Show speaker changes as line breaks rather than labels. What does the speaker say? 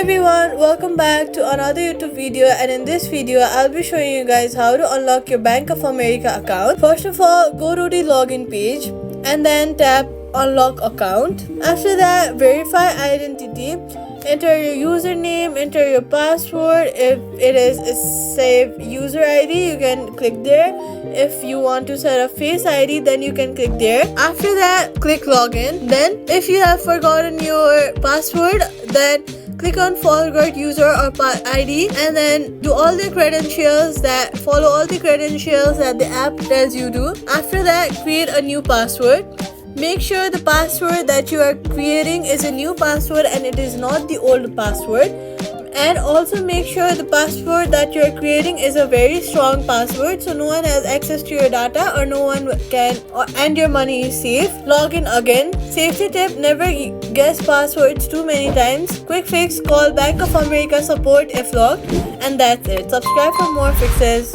everyone, welcome back to another YouTube video, and in this video I'll be showing you guys how to unlock your Bank of America account. First of all, go to the login page and then tap unlock account. After that, verify identity. Enter your username, enter your password. If it is a save user ID, you can click there. If you want to set a face ID, then you can click there. After that, click login. Then if you have forgotten your password, then click on forgot user or ID, and then do all the credentials that follow all the credentials that the app tells you to. After that, create a new password. Make sure the password that you are creating is a new password and it is not the old password. And also make sure the password that you are creating is a very strong password so no one has access to your data or no one can, and your money is safe. Login again. Safety tip: never guess passwords too many times. Quick fix: call Bank of America support if locked. And that's it. Subscribe for more fixes.